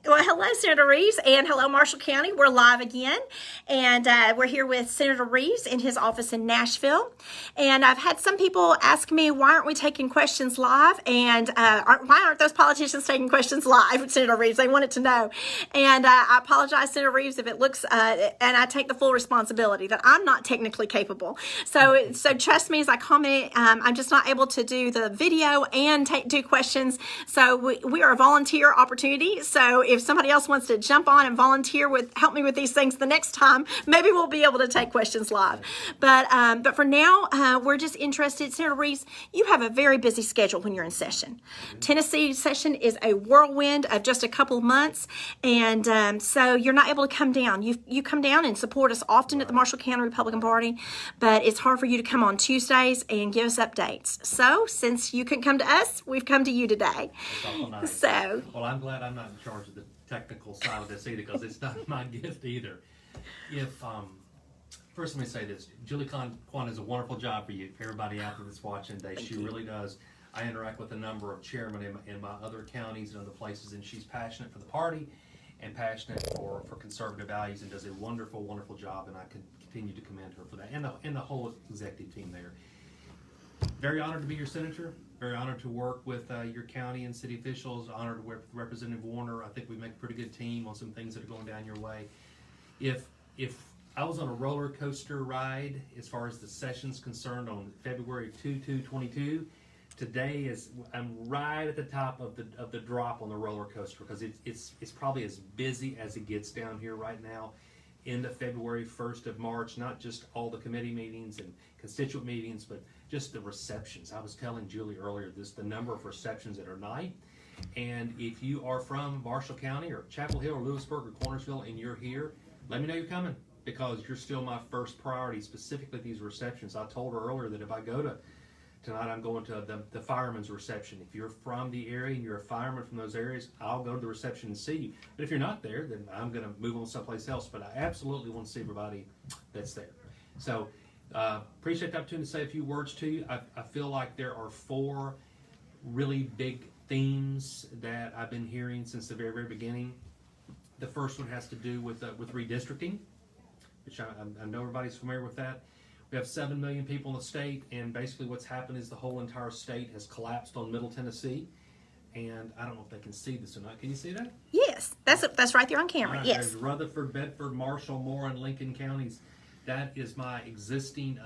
Well, hello, Senator Reeves, and hello, Marshall County. We're live again, and we're here with Senator Reeves in his office in Nashville. And I've had some people ask me, why aren't we taking questions live? And why aren't those politicians taking questions live, Senator Reeves? They wanted to know. And I apologize, Senator Reeves, if it looks, and I take the full responsibility that I'm not technically capable. So trust me as I comment, I'm just not able to do the video and do questions. So we are a volunteer opportunity. So if somebody else wants to jump on and volunteer help me with these things the next time, maybe we'll be able to take questions live. But for now, we're just interested. Senator Reeves, you have a very busy schedule when you're in session. Tennessee session is a whirlwind of just a couple of months, and so you're not able to come down. You come down and support us often at the Marshall County Republican Party, but it's hard for you to come on Tuesdays and give us updates. So since you couldn't come to us, we've come to you today. Nice. So, well, I'm glad I'm not in charge of the technical side of this either, because it's not my gift either. First, let me say this: Julie Kwan does a wonderful job for you. For everybody out there that's watching today, she really does. I interact with a number of chairmen in my other counties and other places, and she's passionate for the party and passionate for conservative values, and does a wonderful, wonderful job. And I can continue to commend her for that, and the whole executive team there. Very honored to be your senator. Very honored to work with your county and city officials. Honored to work with Representative Warner. I think we make a pretty good team on some things that are going down your way. If I was on a roller coaster ride as far as the session's concerned on February 22, today I'm right at the top of the drop on the roller coaster, because it's probably as busy as it gets down here right now. End of February, 1st of March, not just all the committee meetings and constituent meetings, but just the receptions. I was telling Julie earlier the number of receptions at her night. And if you are from Marshall County or Chapel Hill or Lewisburg or Cornersville and you're here, let me know you're coming, because you're still my first priority, specifically these receptions. I told her earlier that if I go to tonight, I'm going to the fireman's reception. If you're from the area and you're a fireman from those areas, I'll go to the reception and see you. But if you're not there, then I'm going to move on someplace else. But I absolutely want to see everybody that's there. So appreciate the opportunity to say a few words to you. I feel like there are 4 really big themes that I've been hearing since the very, very beginning. The first one has to do with redistricting, which I know everybody's familiar with that. We have 7 million people in the state, and basically what's happened is the whole entire state has collapsed on Middle Tennessee. And I don't know if they can see this or not. Can you see that? yes, that's right there on camera. Right, Yes. there's Rutherford, Bedford, Marshall, Moore, and Lincoln counties. That is my existing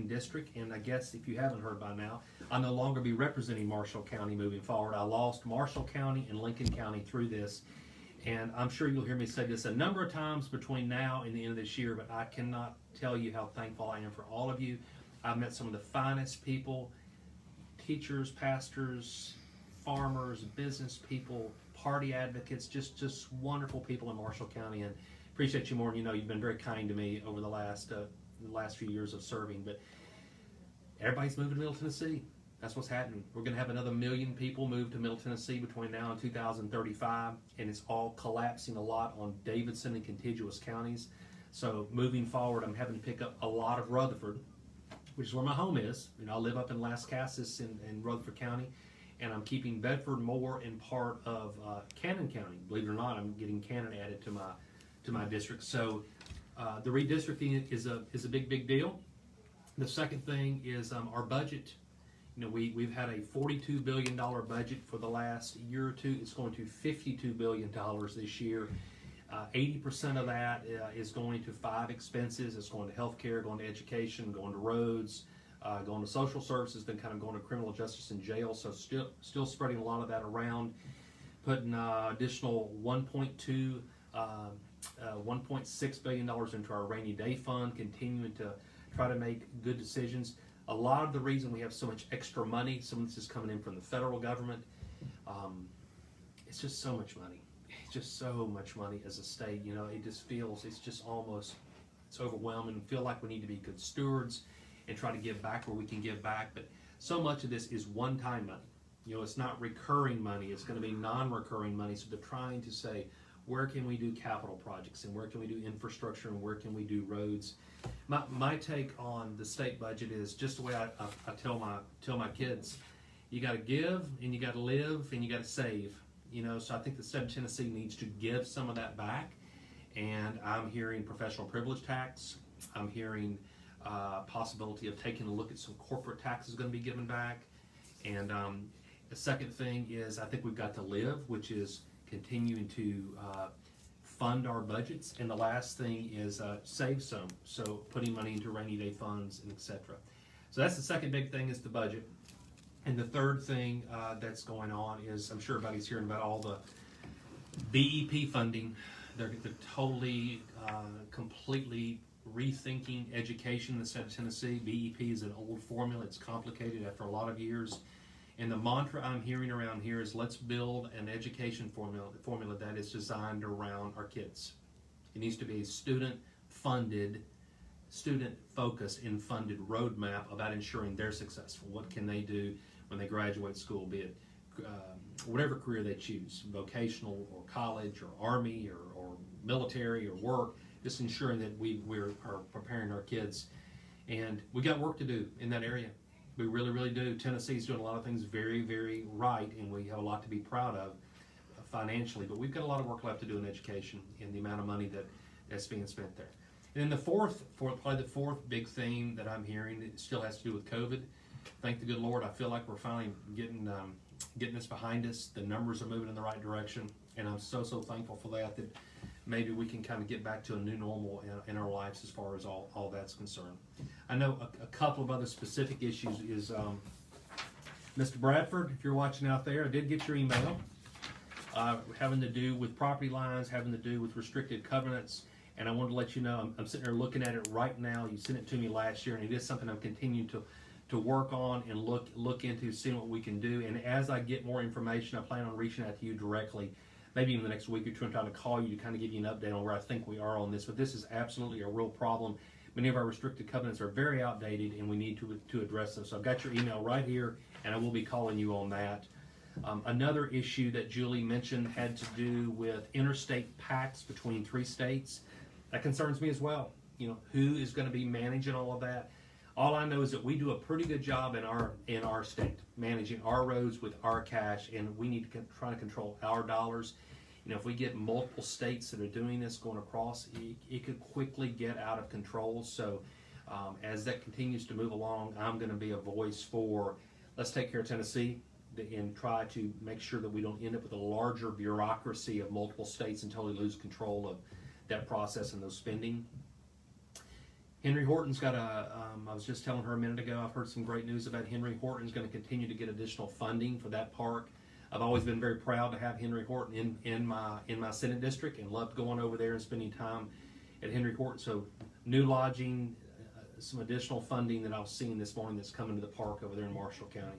district, and I guess if you haven't heard by now, I'll no longer be representing Marshall County moving forward. I lost Marshall County and Lincoln County through this. And I'm sure you'll hear me say this a number of times between now and the end of this year, but I cannot tell you how thankful I am for all of you. I've met some of the finest people, teachers, pastors, farmers, business people, party advocates, just wonderful people in Marshall County, and appreciate you more than you know. You've been very kind to me over the last few years of serving, but everybody's moving to Middle Tennessee. That's what's happening. We're going to have another 1 million people move to Middle Tennessee between now and 2035, and it's all collapsing a lot on Davidson and contiguous counties. So moving forward, I'm having to pick up a lot of Rutherford, which is where my home is. I live up in Lascassas in Rutherford County, and I'm keeping Bedford, Moore, and part of Cannon County. Believe it or not, I'm getting Cannon added to my district. So the redistricting is a big deal. The second thing is our budget. We've had a $42 billion budget for the last year or two. It's going to $52 billion this year. 80% of that is going to 5 expenses. It's going to healthcare, going to education, going to roads, going to social services, then kind of going to criminal justice and jail. So still spreading a lot of that around, putting additional $1.6 billion into our rainy day fund, continuing to try to make good decisions. A lot of the reason we have so much extra money, some of this is coming in from the federal government. It's just so much money. It's just so much money as a state. It just feels, it's overwhelming. Feel like we need to be good stewards and try to give back where we can give back. But so much of this is one-time money. It's not recurring money. It's going to be non-recurring money. So they're trying to say, where can we do capital projects, and where can we do infrastructure, and where can we do roads? My take on the state budget is just the way I tell my kids: you got to give, and you got to live, and you got to save. so I think the state of Tennessee needs to give some of that back. And I'm hearing professional privilege tax. I'm hearing possibility of taking a look at some corporate taxes going to be given back. And the second thing is I think we've got to live, which is continuing to fund our budgets. And the last thing is save some, so putting money into rainy day funds and etc. So that's the second big thing, is the budget. And the third thing that's going on is, I'm sure everybody's hearing about all the BEP funding. They're totally, completely rethinking education in the state of Tennessee. BEP is an old formula. It's complicated after a lot of years. And the mantra I'm hearing around here is, let's build an education formula that is designed around our kids. It needs to be a student-funded, student-focused and funded roadmap about ensuring they're successful. What can they do when they graduate school, be it whatever career they choose, vocational or college or army or military or work, just ensuring that we are preparing our kids. And we got work to do in that area. We really, really do. Tennessee's doing a lot of things very, very right, and we have a lot to be proud of financially, but we've got a lot of work left to do in education and the amount of money that's being spent there. And then probably the fourth big theme that I'm hearing, it still has to do with COVID. Thank the good Lord, I feel like we're finally getting this behind us. The numbers are moving in the right direction, and I'm so thankful for that maybe we can kind of get back to a new normal in our lives as far as all that's concerned. I know a couple of other specific issues is, Mr. Bradford, if you're watching out there, I did get your email having to do with property lines, having to do with restricted covenants, and I wanted to let you know I'm sitting there looking at it right now. You sent it to me last year, and it is something I'm continuing to work on and look into, seeing what we can do. And as I get more information, I plan on reaching out to you directly, maybe in the next week or two, and trying to call you to kind of give you an update on where I think we are on this. But this is absolutely a real problem. Many of our restricted covenants are very outdated, and we need to address them. So I've got your email right here, and I will be calling you on that. Another issue that Julie mentioned had to do with interstate pacts between 3 states. That concerns me as well. Who is going to be managing all of that? All I know is that we do a pretty good job in our state, managing our roads with our cash, and we need to try to control our dollars. If we get multiple states that are doing this going across, it could quickly get out of control. So as that continues to move along, I'm going to be a voice for, let's take care of Tennessee and try to make sure that we don't end up with a larger bureaucracy of multiple states and totally lose control of that process and those spending. Henry Horton's got I was just telling her a minute ago, I've heard some great news about Henry Horton's going to continue to get additional funding for that park. I've always been very proud to have Henry Horton in my Senate district, and loved going over there and spending time at Henry Horton. So new lodging, some additional funding that I was seeing this morning that's coming to the park over there in Marshall County.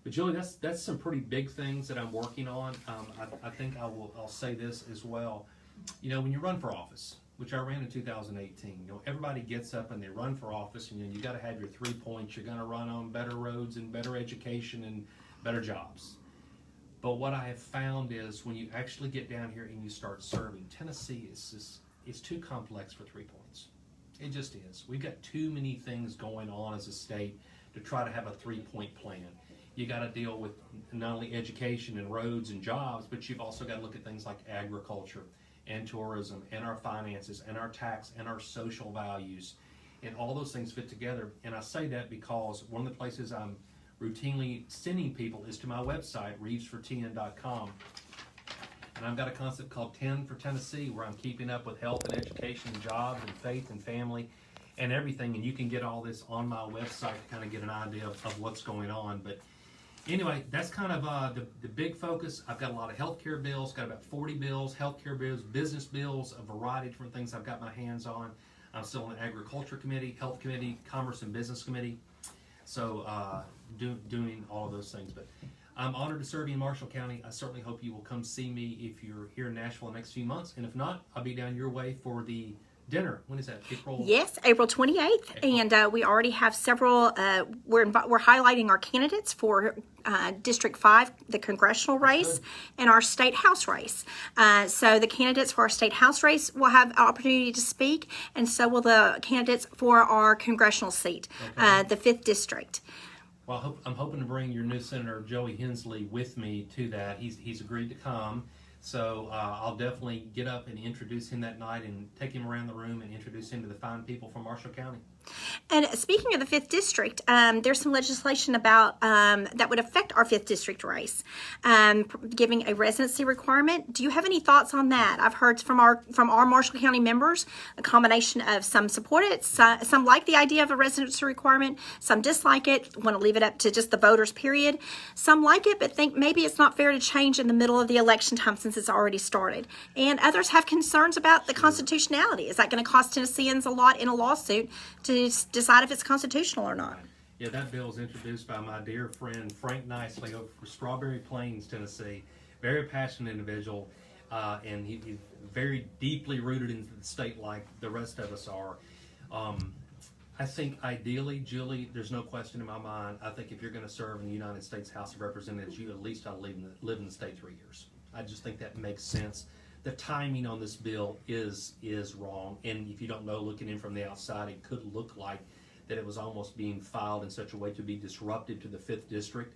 But Julie, that's some pretty big things that I'm working on. I think I'll say this as well. When you run for office, which I ran in 2018, everybody gets up and they run for office, and you got to have your 3 points. You're going to run on better roads and better education and better jobs. But what I have found is when you actually get down here and you start serving, Tennessee is too complex for 3 points. It just is. We've got too many things going on as a state to try to have a 3-point plan. You got to deal with not only education and roads and jobs, but you've also got to look at things like agriculture and tourism and our finances and our tax and our social values, and all those things fit together. And I say that because one of the places I'm routinely sending people is to my website, reevesfortn.com. And I've got a concept called 10 for Tennessee, where I'm keeping up with health and education, jobs and faith and family and everything. And you can get all this on my website to kind of get an idea of what's going on. But anyway, that's kind of the big focus. I've got a lot of healthcare bills, got about 40 bills, healthcare bills, business bills, a variety of different things I've got my hands on. I'm still on the Agriculture Committee, Health Committee, Commerce and Business Committee. So doing all of those things. But I'm honored to serve you in Marshall County. I certainly hope you will come see me if you're here in Nashville the next few months. And if not, I'll be down your way for the dinner. When is that? April? Yes, April 28th. And we already have several, we're highlighting our candidates for District 5, the congressional race, and our state house race. So the candidates for our state house race will have an opportunity to speak, and so will the candidates for our congressional seat, the 5th district. Well, I'm hoping to bring your new Senator Joey Hensley with me to that. He's agreed to come. So I'll definitely get up and introduce him that night and take him around the room and introduce him to the fine people from Marshall County. And speaking of the 5th District, there's some legislation about that would affect our 5th District race, giving a residency requirement. Do you have any thoughts on that? I've heard from our Marshall County members a combination of some support it, some like the idea of a residency requirement, some dislike it, want to leave it up to just the voters, period. Some like it, but think maybe it's not fair to change in the middle of the election time since it's already started. And others have concerns about the constitutionality. Is that going to cost Tennesseans a lot in a lawsuit to decide if it's constitutional or not? Yeah, that bill was introduced by my dear friend Frank Nicely over for Strawberry Plains, Tennessee. Very passionate individual, and he's very deeply rooted into the state like the rest of us are. I think ideally, Julie, there's no question in my mind, I think if you're going to serve in the United States House of Representatives, you at least ought to live in the state 3 years. I just think that makes sense. The timing on this bill is wrong, and if you don't know, looking in from the outside, it could look like that it was almost being filed in such a way to be disruptive to the 5th District.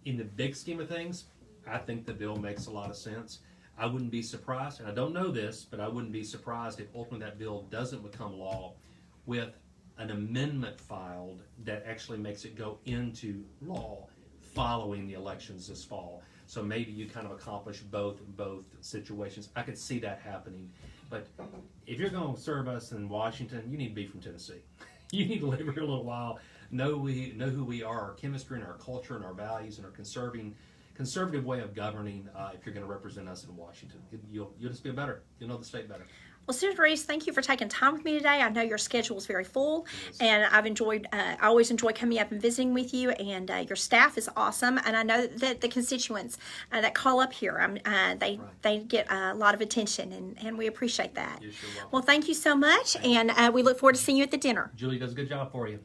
In the big scheme of things, I think the bill makes a lot of sense. I wouldn't be surprised, and I don't know this, but I wouldn't be surprised if ultimately that bill doesn't become law with an amendment filed that actually makes it go into law following the elections this fall. So maybe you kind of accomplish both situations. I could see that happening. But if you're going to serve us in Washington, you need to be from Tennessee. You need to live here a little while, know who we are, our chemistry and our culture and our values and our conservative way of governing. If you're going to represent us in Washington, you'll just be better. You'll know the state better. Well, Senator Reeves, thank you for taking time with me today. I know your schedule is very full, and I always enjoy coming up and visiting with you, and your staff is awesome, and I know that the constituents that call up here, they get a lot of attention, and we appreciate that. Yes, you're welcome. Well, thank you so much, and we look forward to seeing you at the dinner. Julie does a good job for you.